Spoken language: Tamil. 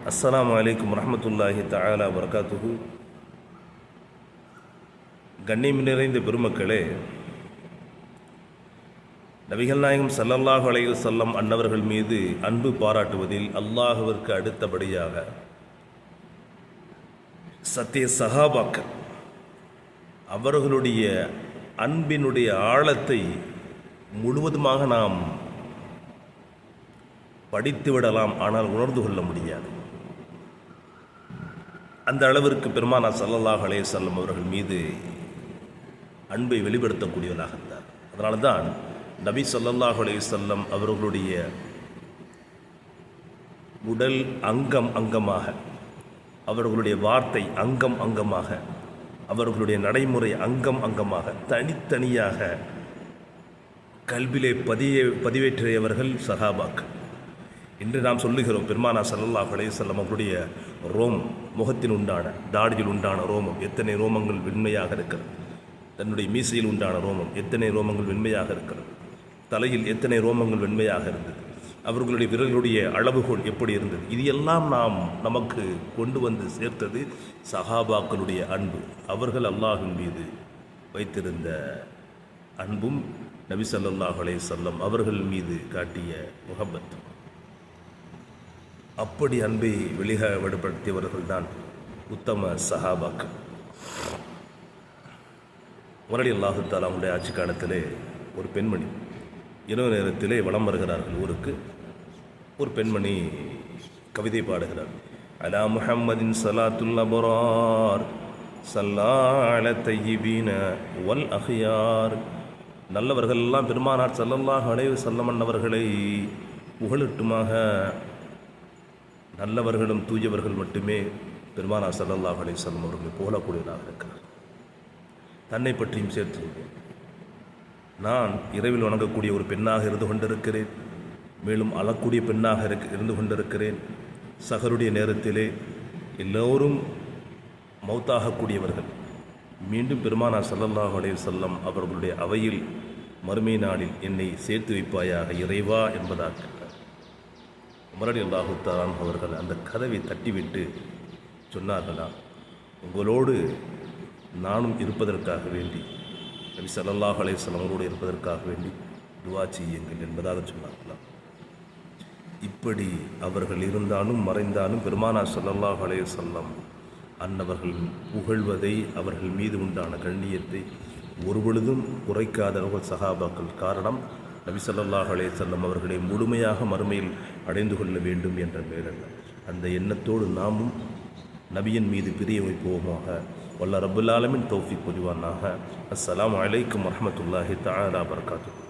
அஸ்ஸலாமு அலைக்கும் வரஹ்மத்துல்லாஹி தஆலா வபரகாத்துஹு. கண்ணியம் நிறைந்த பெருமக்களே, நபிகள் நாயகம் ஸல்லல்லாஹு அலைஹி வஸல்லம் அன்னவர்கள் மீது அன்பு பாராட்டுவதில் அல்லாஹ்விற்கு அடுத்தபடியாக சத்திய சஹாபாக்கள் அவர்களுடைய அன்பினுடைய ஆழத்தை முழுவதுமாக நாம் படித்துவிடலாம், ஆனால் உணர்ந்து கொள்ள முடியாது. அந்த அளவிற்கு பெருமானார் ஸல்லல்லாஹு அலைஹி வஸல்லம் அவர்கள் மீது அன்பை வெளிப்படுத்தக்கூடியவராக இருந்தார். அதனால தான் நபி ஸல்லல்லாஹு அலைஹி வஸல்லம் அவர்களுடைய உடல் அங்கம் அங்கமாக, அவர்களுடைய வார்த்தை அங்கம் அங்கமாக, அவர்களுடைய நடைமுறை அங்கம் அங்கமாக, தனித்தனியாக கல்விலே பதிவேற்றியவர்கள் சஹாபாக்கள். இன்று நாம் சொல்லுகிறோம், பெருமானார் ஸல்லல்லாஹு அலைஹி வஸல்லம் அவர்களுடைய ரோமம், முகத்தில் உண்டான தாடியில் உண்டான ரோமம் எத்தனை ரோமங்கள் வெண்மையாக இருக்கிறது, தன்னுடைய மீசையில் உண்டான ரோமம் எத்தனை ரோமங்கள் வெண்மையாக இருக்கிறது, தலையில் எத்தனை ரோமங்கள் வெண்மையாக இருந்தது, அவர்களுடைய விரல்களுடைய அளவுகோல் எப்படி இருந்தது, இது எல்லாம் நமக்கு கொண்டு வந்து சேர்த்தது சஹாபாக்களுடைய அன்பு. அவர்கள் அல்லாஹ்வின் மீது வைத்திருந்த அன்பும் நபி ஸல்லல்லாஹு அலைஹி வஸல்லம் அவர்கள் மீது காட்டிய முஹப்பத். அப்படி அன்பை வெளிப்படுத்தியவர்கள் தான் உத்தம சஹாபாக்கள். முரளி அல்லாஹு தஆலா அவருடைய ஆட்சி காலத்திலே ஒரு பெண்மணி இரவு நேரத்திலே வலம் வருகிறார்கள் ஊருக்கு. ஒரு பெண்மணி கவிதை பாடுகிறார். அலா முஹம்மதின் ஸலாத்துல் அபரார் ஸல்லா அலா தய்யிபீன வல் அஹ்யார். நல்லவர்கள் எல்லாம் பெருமானார் ஸல்லல்லாஹு அலைஹி வஸல்லம் அவர்களை புகழட்டுமாக. நல்லவர்களும் தூயவர்கள் மட்டுமே பெருமானார் ஸல்லல்லாஹு அலைஹி வஸல்லம் அவர்களை புகழக்கூடியவராக இருக்கிறார். தன்னை பற்றியும் சேர்த்து, நான் இரவில் வணங்கக்கூடிய ஒரு பெண்ணாக இருந்து கொண்டிருக்கிறேன், மேலும் அழக்கூடிய பெண்ணாக இருந்து கொண்டிருக்கிறேன். சஹருடைய நேரத்திலே எல்லோரும் மௌத்தாகக்கூடியவர்கள், மீண்டும் பெருமானார் ஸல்லல்லாஹு அலைஹி வஸல்லம் அவர்களுடைய அவையில் மறுமை நாளில் என்னை சேர்த்து வைப்பாயாக இறைவா என்பதாக முரளி அல்லாஹு தஆலா அவர்கள் அந்த கதவை தட்டிவிட்டு சொன்னார்களா, உங்களோடு நானும் இருப்பதற்காக வேண்டி, நபி ஸல்லல்லாஹு அலைஹி வஸல்லம் அவரோடு இருப்பதற்காக வேண்டி துஆ செய்யுங்கள் என்பதாக சொன்னார்களாம். இப்படி அவர்கள் இருந்தாலும் மறைந்தாலும் பெருமானார் ஸல்லல்லாஹு அலைஹி வஸல்லம் அன்னவர்கள் புகழ்வதை, அவர்கள் மீது உண்டான கண்ணியத்தை ஒருபொழுதும் குறைக்காதவர்கள் சஹாபாக்கள். காரணம், நபி ஸல்லல்லாஹு அலைஹி வஸல்லம் அவர்களை முழுமையாக மறுமையில் அடைந்து கொள்ள வேண்டும் என்ற மேலல்ல. அந்த எண்ணத்தோடு நாமும் நபியின் மீது பிரிய வைப்போமாக. வல்ல ரப்புல் ஆலமீன் தௌஃபீக் புரிவானாக. அஸ்ஸலாமு அலைக்கும் வரஹ்மத்துல்லாஹி தஆலா வபரகாத்துஹு.